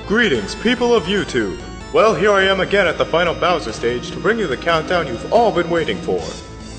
Greetings, people of YouTube! Well, here I am again at the final Bowser stage to bring you the countdown you've all been waiting for.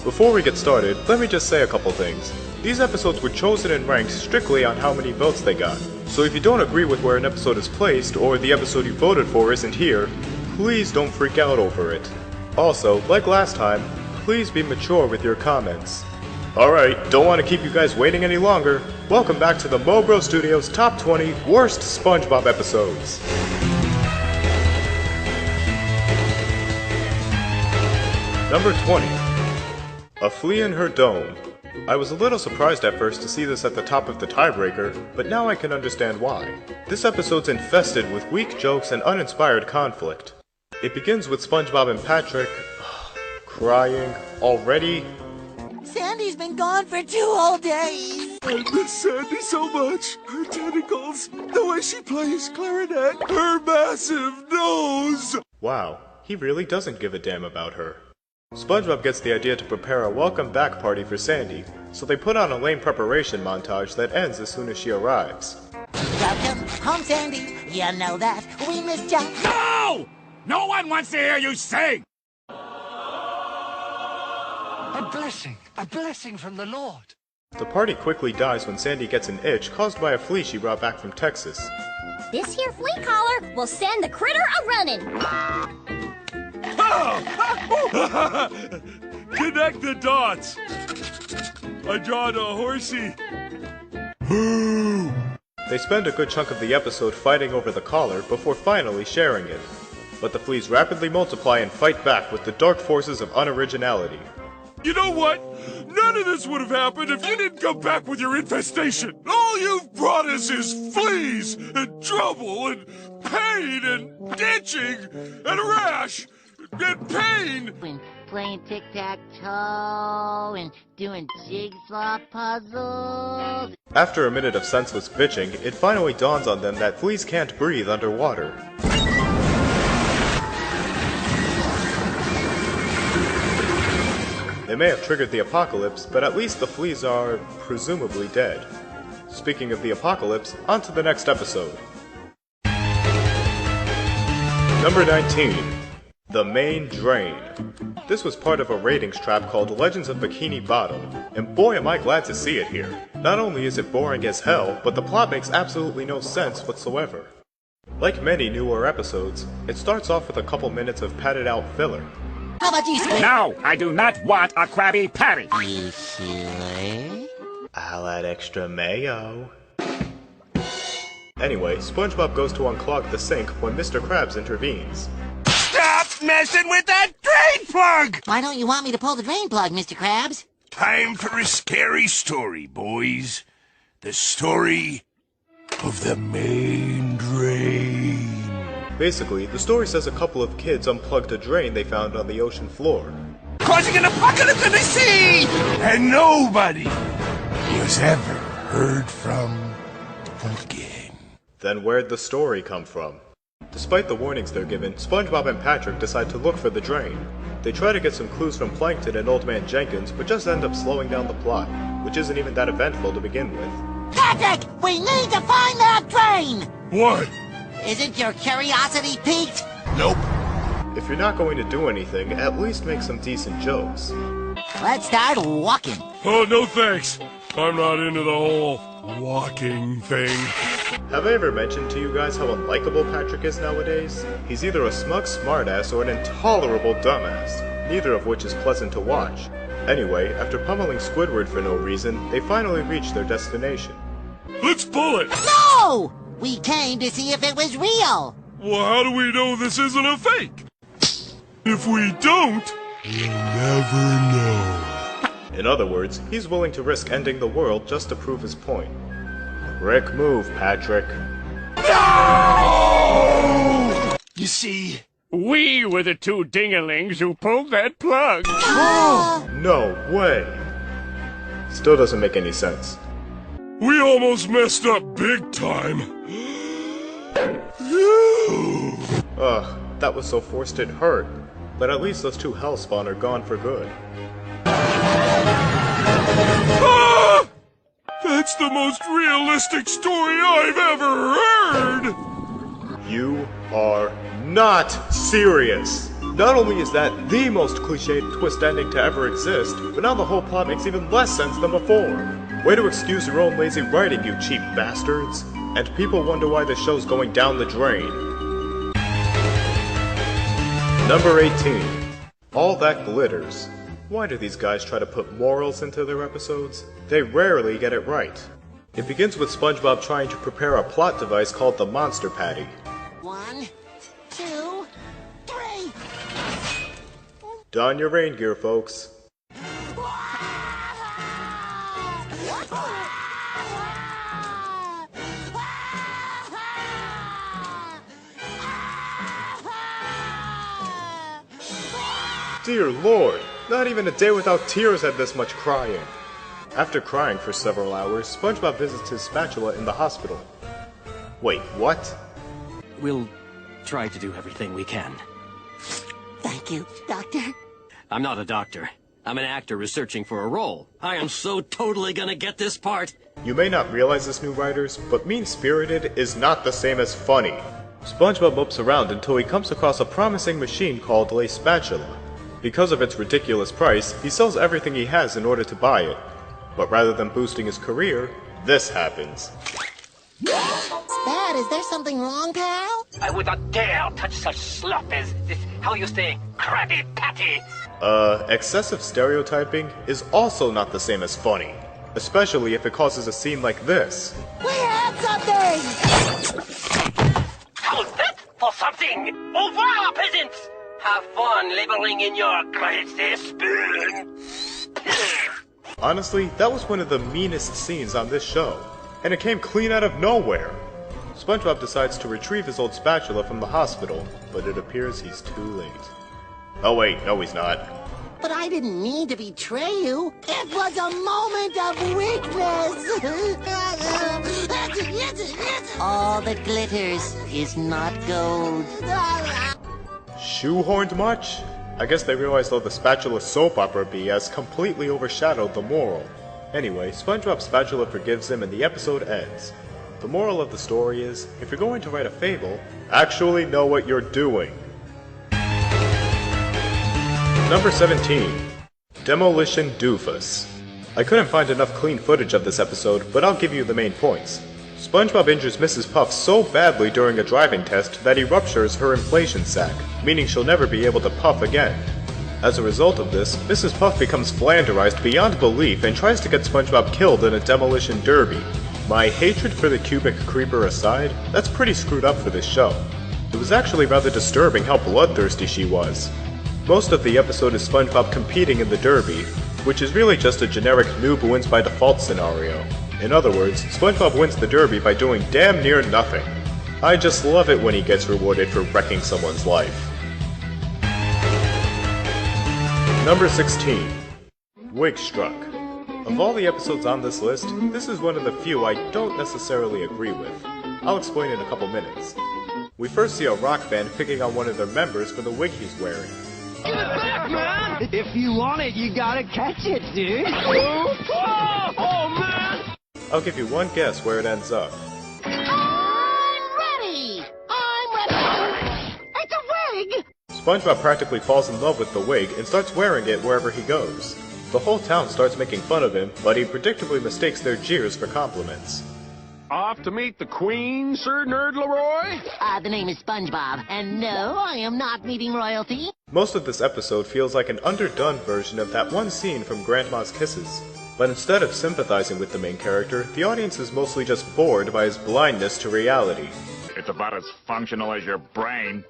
Before we get started, let me just say a couple things. These episodes were chosen and ranked strictly on how many votes they got. So if you don't agree with where an episode is placed, or the episode you voted for isn't here, please don't freak out over it. Also, like last time, please be mature with your comments. Alright, don't want to keep you guys waiting any longer. Welcome back to the MoBrosStudios Top 20 Worst Spongebob Episodes. Number 20. A Flea in Her Dome. I was a little surprised at first to see this at the top of the tiebreaker, but now I can understand why. This episode's infested with weak jokes and uninspired conflict. It begins with SpongeBob and Patrick crying already. Sandy's been gone for 2 whole days. I miss Sandy so much. Her tentacles, the way she plays clarinet, her massive nose. Wow, he really doesn't give a damn about her. SpongeBob gets the idea to prepare a welcome back party for Sandy, so they put on a lame preparation montage that ends as soon as she arrives. Welcome home, Sandy. You know that. We missed you. No! No one wants to hear you sing! A blessing from the Lord. The party quickly dies when Sandy gets an itch caused by a flea she brought back from Texas. This here flea collar will send the critter a-running. Connect the dots. I drawed a horsey. They spend a good chunk of the episode fighting over the collar before finally sharing it. But the fleas rapidly multiply and fight back with the dark forces of unoriginality. You know what? None of this would have happened if you didn't come back with your infestation. All you've brought us is fleas and trouble and pain and ditching and a rash and pain. And playing tic-tac-toe and doing jigsaw puzzles. After a minute of senseless bitching, it finally dawns on them that fleas can't breathe underwater. They may have triggered the apocalypse, but at least the fleas are presumably dead. Speaking of the apocalypse, on to the next episode. Number 19. The Main Drain. This was part of a ratings trap called Legends of Bikini Bottom, and boy am I glad to see it here. Not only is it boring as hell, but the plot makes absolutely no sense whatsoever. Like many newer episodes, it starts off with a couple minutes of padded out filler. How about you, Squid? No, I do not want a Krabby Patty. You sure? I'll add extra mayo. Anyway, SpongeBob goes to unclog the sink when Mr. Krabs intervenes. Stop messing with that drain plug! Why don't you want me to pull the drain plug, Mr. Krabs? Time for a scary story, boys. The story of the main drain. Basically, the story says a couple of kids unplugged a drain they found on the ocean floor. Causing an apocalypse in the sea! And nobody was ever heard from again. Then where'd the story come from? Despite the warnings they're given, SpongeBob and Patrick decide to look for the drain. They try to get some clues from Plankton and Old Man Jenkins, but just end up slowing down the plot, which isn't even that eventful to begin with. Patrick, we need to find that drain! What? Isn't your curiosity piqued? Nope. If you're not going to do anything, at least make some decent jokes. Let's start walking. Oh, no thanks. I'm not into the whole walking thing. Have I ever mentioned to you guys how unlikable Patrick is nowadays? He's either a smug smartass or an intolerable dumbass, neither of which is pleasant to watch. Anyway, after pummeling Squidward for no reason, they finally reach their destination. Let's pull it! No! We came to see if it was real. Well, how do we know this isn't a fake? If we don't, we'll never know. In other words, he's willing to risk ending the world just to prove his point. Rick move, Patrick. No! You see, We were the two dingalings who pulled that plug. No way. Still doesn't make any sense. We almost messed up big time. Ugh, that was so forced it hurt. But at least those two hellspawn are gone for good. Ah! That's the most realistic story I've ever heard! You are not serious! Not only is that the most cliched twist ending to ever exist, but now the whole plot makes even less sense than before. Way to excuse your own lazy writing, you cheap bastards. And people wonder why the show's going down the drain. Number 18. All That Glitters. Why do these guys try to put morals into their episodes? They rarely get it right. It begins with SpongeBob trying to prepare a plot device called the Monster Patty. 1, 2, 3. Don your rain gear, folks. Dear Lord, not even a day without tears had this much crying. After crying for several hours, SpongeBob visits his spatula in the hospital. Wait, what? We'll try to do everything we can. Thank you, Doctor. I'm not a doctor. I'm an actor researching for a role. I am so totally gonna get this part. You may not realize this, new writers, but mean-spirited is not the same as funny. SpongeBob mopes around until he comes across a promising machine called a spatula. Because of its ridiculous price, he sells everything he has in order to buy it. But rather than boosting his career, this happens. Spad, is there something wrong, pal? I would not dare touch such slop as this, how you say, Krabby Patty. Excessive stereotyping is also not the same as funny. Especially if it causes a scene like this. We have something! How's that for something? Au revoir, peasants! Have fun laboring in your greasy spoon. Honestly, that was one of the meanest scenes on this show, and it came clean out of nowhere. SpongeBob decides to retrieve his old spatula from the hospital, but it appears he's too late. Oh wait, no he's not. But I didn't mean to betray you. It was a moment of weakness. All that glitters is not gold. Shoehorned much? I guess they realized all the spatula soap opera BS completely overshadowed the moral. Anyway, SpongeBob's spatula forgives him and the episode ends. The moral of the story is, if you're going to write a fable, actually know what you're doing. Number 17. Demolition Doofus. I couldn't find enough clean footage of this episode, but I'll give you the main points. SpongeBob injures Mrs. Puff so badly during a driving test that he ruptures her inflation sac, meaning she'll never be able to puff again. As a result of this, Mrs. Puff becomes flanderized beyond belief and tries to get SpongeBob killed in a demolition derby. My hatred for the cubic creeper aside, that's pretty screwed up for this show. It was actually rather disturbing how bloodthirsty she was. Most of the episode is SpongeBob competing in the derby, which is really just a generic noob wins by default scenario. In other words, SpongeBob wins the derby by doing damn near nothing. I just love it when he gets rewarded for wrecking someone's life. Number 16. Wigstruck. Of all the episodes on this list, this is one of the few I don't necessarily agree with. I'll explain in a couple minutes. We first see a rock band picking on one of their members for the wig he's wearing. Give it back, man! If you want it, you gotta catch it, dude. Oh, man! I'll give you one guess where it ends up. I'm ready! It's a wig! SpongeBob practically falls in love with the wig and starts wearing it wherever he goes. The whole town starts making fun of him, but he predictably mistakes their jeers for compliments. Off to meet the Queen, Sir Nerd Leroy? The name is SpongeBob, and no, I am not meeting royalty. Most of this episode feels like an underdone version of that one scene from Grandma's Kisses. But instead of sympathizing with the main character, the audience is mostly just bored by his blindness to reality. It's about as functional as your brain.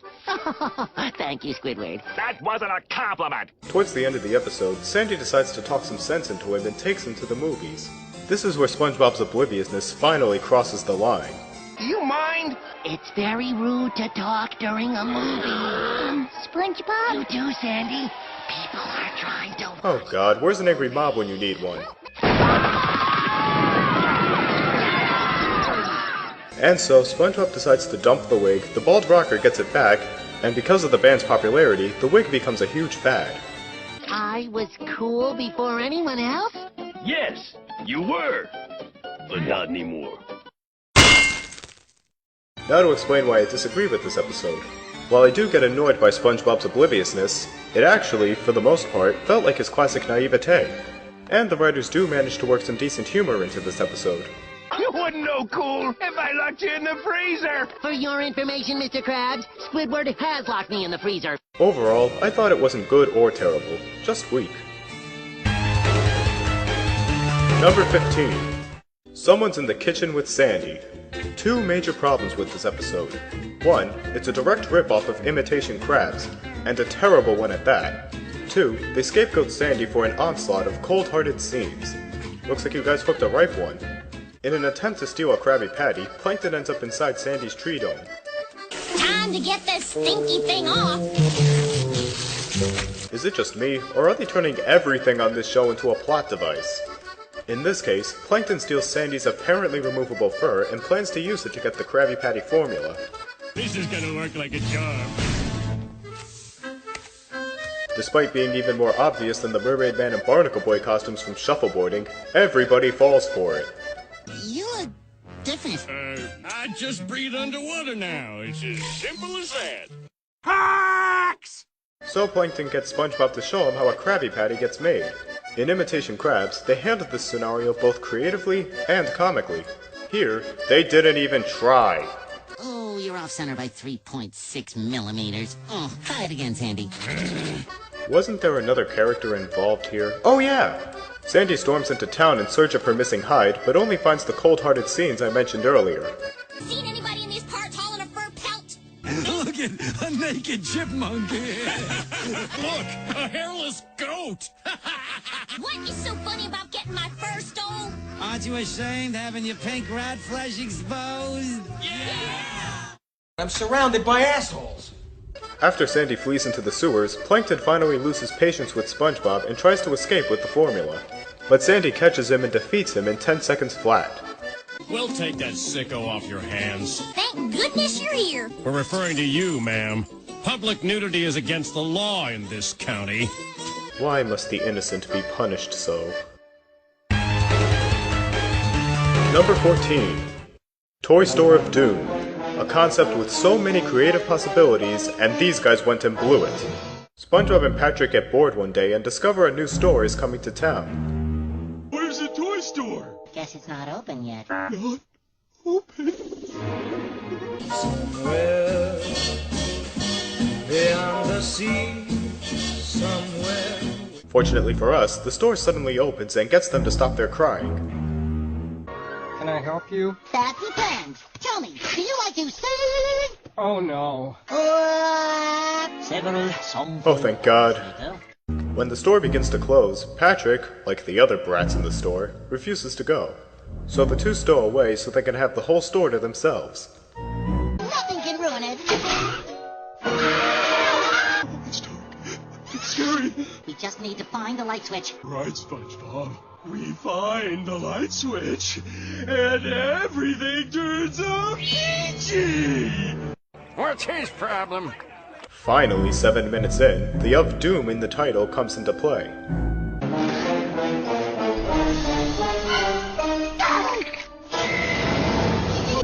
Thank you, Squidward. That wasn't a compliment! Towards the end of the episode, Sandy decides to talk some sense into him and takes him to the movies. This is where SpongeBob's obliviousness finally crosses the line. Do you mind? It's very rude to talk during a movie. SpongeBob? You too, Sandy. People are trying to... Oh god, where's an angry mob when you need one? And so, SpongeBob decides to dump the wig, the bald rocker gets it back, and because of the band's popularity, the wig becomes a huge fad. I was cool before anyone else? Yes, you were, but not anymore. Now to explain why I disagree with this episode. While I do get annoyed by SpongeBob's obliviousness, it actually, for the most part, felt like his classic naivete. And the writers do manage to work some decent humor into this episode. You wouldn't know cool if I locked you in the freezer. For your information, Mr. Krabs, Squidward has locked me in the freezer. Overall, I thought it wasn't good or terrible, just weak. Number 15. Someone's in the kitchen with Sandy. Two major problems with this episode. One, it's a direct rip-off of Imitation Crabs, and a terrible one at that. Two, they scapegoat Sandy for an onslaught of cold-hearted scenes. Looks like you guys hooked a ripe one. In an attempt to steal a Krabby Patty, Plankton ends up inside Sandy's tree dome. Time to get this stinky thing off. Is it just me, or are they turning everything on this show into a plot device? In this case, Plankton steals Sandy's apparently removable fur and plans to use it to get the Krabby Patty formula. This is gonna work like a charm. Despite being even more obvious than the Mermaid Man and Barnacle Boy costumes from Shuffleboarding, everybody falls for it. You look different. I just breathe underwater now. It's as simple as that. Hacks! So Plankton gets SpongeBob to show him how a Krabby Patty gets made. In Imitation Crabs, they handled this scenario both creatively and comically. Here, they didn't even try. Oh, you're off center by 3.6 millimeters. Oh, try it again, Sandy. Wasn't there another character involved here? Oh yeah! Sandy storms into town in search of her missing hide, but only finds the cold-hearted scenes I mentioned earlier. Seen anybody in these parts hauling a fur pelt? Look at a naked chipmunk. Look, a hairless goat. What is so funny about getting my fur stole? Aren't you ashamed having your pink rat flesh exposed? I'm surrounded by assholes. After Sandy flees into the sewers, Plankton finally loses patience with SpongeBob and tries to escape with the formula. But Sandy catches him and defeats him in 10 seconds flat. We'll take that sicko off your hands. Thank goodness you're here. We're referring to you, ma'am. Public nudity is against the law in this county. Why must the innocent be punished so? Number 14. Toy Store of Doom. A concept with so many creative possibilities, and these guys went and blew it. SpongeBob and Patrick get bored one day and discover a new store is coming to town. Where's the toy store? Guess it's not open yet. Not open. Somewhere beyond the sea, somewhere. Fortunately for us, the store suddenly opens and gets them to stop their crying. Can I help you? That depends. Tell me, do you like to sing? Oh no. Oh, thank God. When the store begins to close, Patrick, like the other brats in the store, refuses to go. So the two stow away so they can have the whole store to themselves. Nothing can ruin it. It's dark. It's scary. We just need to find the light switch. Right, SpongeBob. We find the light switch, and everything turns out peachy! What's his problem? Finally, 7 minutes in, the of Doom in the title comes into play.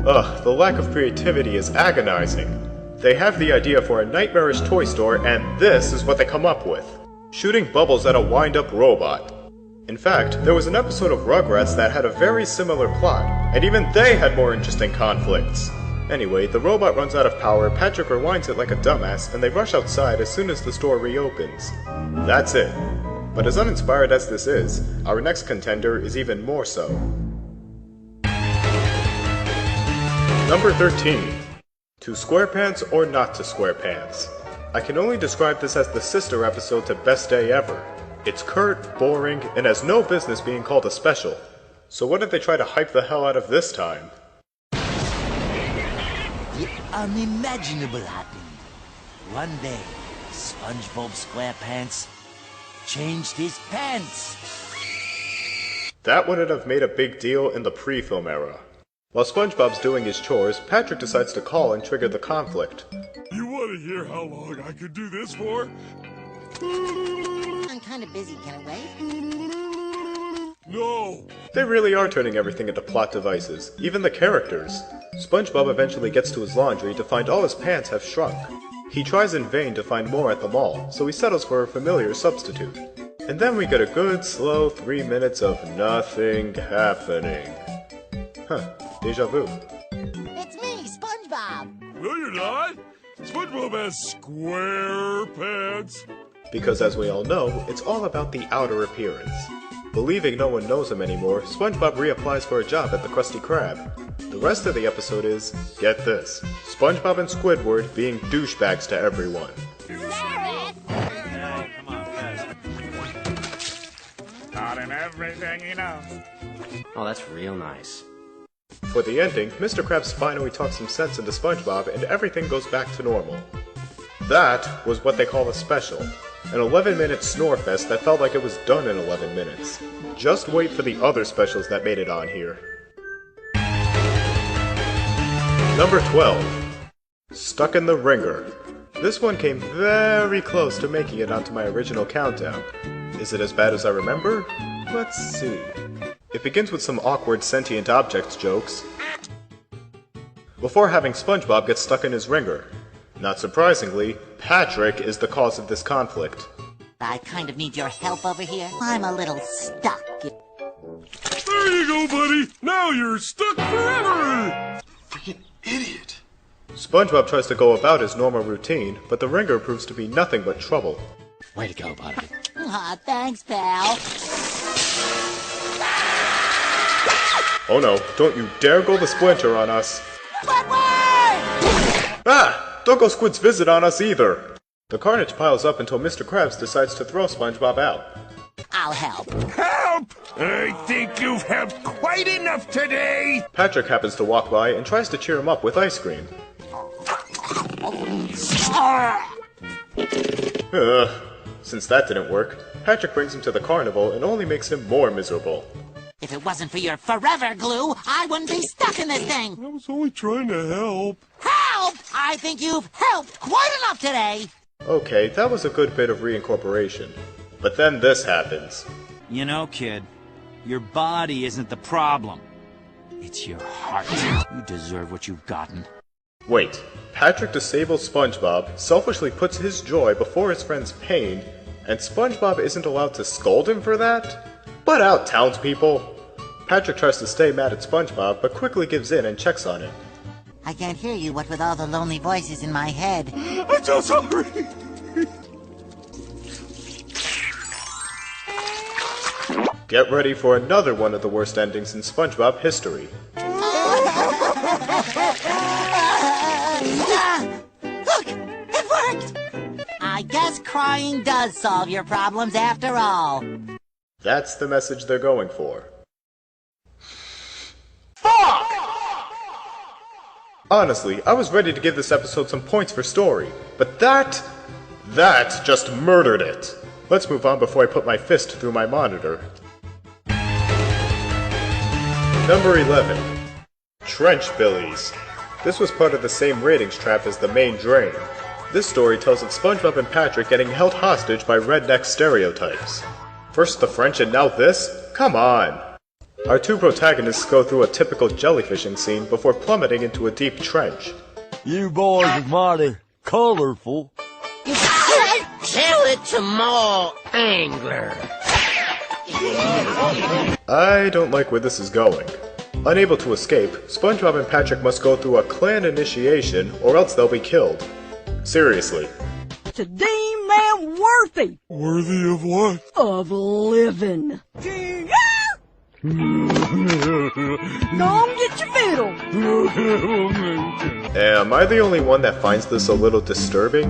Ugh, the lack of creativity is agonizing. They have the idea for a nightmarish toy store, and this is what they come up with. Shooting bubbles at a wind-up robot. In fact, there was an episode of Rugrats that had a very similar plot, and even they had more interesting conflicts. Anyway, the robot runs out of power, Patrick rewinds it like a dumbass, and they rush outside as soon as the store reopens. That's it. But as uninspired as this is, our next contender is even more so. Number 13. To SquarePants or not to SquarePants? I can only describe this as the sister episode to Best Day Ever. It's curt, boring, and has no business being called a special. So what did they try to hype the hell out of this time? The unimaginable happened. One day, SpongeBob SquarePants changed his pants. That wouldn't have made a big deal in the pre-film era. While SpongeBob's doing his chores, Patrick decides to call and trigger the conflict. You want to hear how long I could do this for? I'm kind of busy. Can it wait? No! They really are turning everything into plot devices, even the characters. SpongeBob eventually gets to his laundry to find all his pants have shrunk. He tries in vain to find more at the mall, so he settles for a familiar substitute. And then we get a good, slow 3 minutes of nothing happening. Huh, deja vu. It's me, SpongeBob. No, you're not! SpongeBob has square pants! Because as we all know, it's all about the outer appearance. Believing no one knows him anymore, SpongeBob reapplies for a job at the Krusty Krab. The rest of the episode is, get this, SpongeBob and Squidward being douchebags to everyone. Not in everything he knows. Oh, that's real nice. For the ending, Mr. Krabs finally talks some sense into SpongeBob and everything goes back to normal. That was what they call a special. An 11-minute snore fest that felt like it was done in 11 minutes. Just wait for the other specials that made it on here. Number 12. Stuck in the Ringer. This one came very close to making it onto my original countdown. Is it as bad as I remember? Let's see. It begins with some awkward sentient objects jokes, before having SpongeBob get stuck in his ringer. Not surprisingly, Patrick is the cause of this conflict. I kind of need your help over here. I'm a little stuck. There you go, buddy! Now you're stuck forever! Freaking idiot. SpongeBob tries to go about his normal routine, but the ringer proves to be nothing but trouble. Way to go, buddy. Aw, thanks, pal. Oh no, don't you dare go the Splinter on us. Ah! Don't go Squid's visit on us either! The carnage piles up until Mr. Krabs decides to throw SpongeBob out. I'll help. Help! I think you've helped quite enough today! Patrick happens to walk by and tries to cheer him up with ice cream. Since that didn't work, Patrick brings him to the carnival and only makes him more miserable. If it wasn't for your forever glue, I wouldn't be stuck in this thing. I was only trying to help. Help! I think you've helped quite enough today. Okay, that was a good bit of reincorporation. But then this happens. You know, kid, your body isn't the problem. It's your heart. You deserve what you've gotten. Wait, Patrick disables SpongeBob, selfishly puts his joy before his friend's pain, and SpongeBob isn't allowed to scold him for that? Butt out, townspeople! Patrick tries to stay mad at SpongeBob, but quickly gives in and checks on him. I can't hear you, what with all the lonely voices in my head. I'm so sorry! Get ready for another one of the worst endings in SpongeBob history. Look! It worked! I guess crying does solve your problems after all. That's the message they're going for. Fuck! Honestly, I was ready to give this episode some points for story, but that just murdered it. Let's move on before I put my fist through my monitor. Number 11. Trench Billies. This was part of the same ratings trap as the main drain. This story tells of SpongeBob and Patrick getting held hostage by redneck stereotypes. First the French and now this? Come on! Our two protagonists go through a typical jellyfishing scene before plummeting into a deep trench. You boys are mighty colorful. Tell it to more angler. I don't like where this is going. Unable to escape, SpongeBob and Patrick must go through a clan initiation or else they'll be killed. Seriously. To deem them worthy. Worthy of what? Of living. Go on, get your fiddle. Am I the only one that finds this a little disturbing?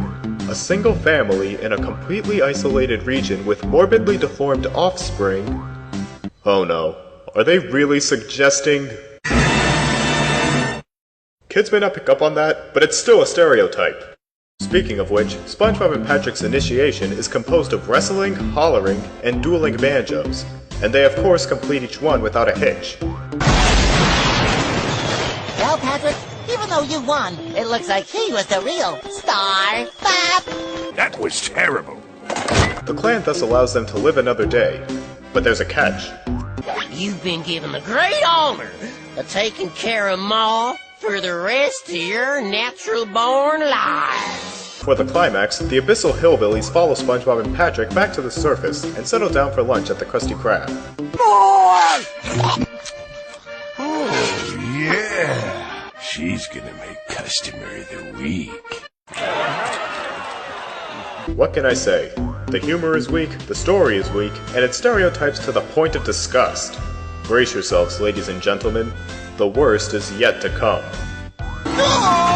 A single family in a completely isolated region with morbidly deformed offspring? Oh no. Are they really suggesting... Kids may not pick up on that, but it's still a stereotype. Speaking of which, SpongeBob and Patrick's initiation is composed of wrestling, hollering, and dueling banjos, and they of course complete each one without a hitch. Well, Patrick, even though you won, it looks like he was the real star. Bop! That was terrible. The clan thus allows them to live another day, but there's a catch. you've been given the great honor of taking care of Ma for the rest of your natural-born lives. For the climax, the Abyssal Hillbillies follow SpongeBob and Patrick back to the surface and settle down for lunch at the Krusty Krab. Oh, yeah. She's gonna make Customer of the Week. What can I say? The humor is weak, the story is weak, and it stereotypes to the point of disgust. Brace yourselves, ladies and gentlemen. The worst is yet to come. No!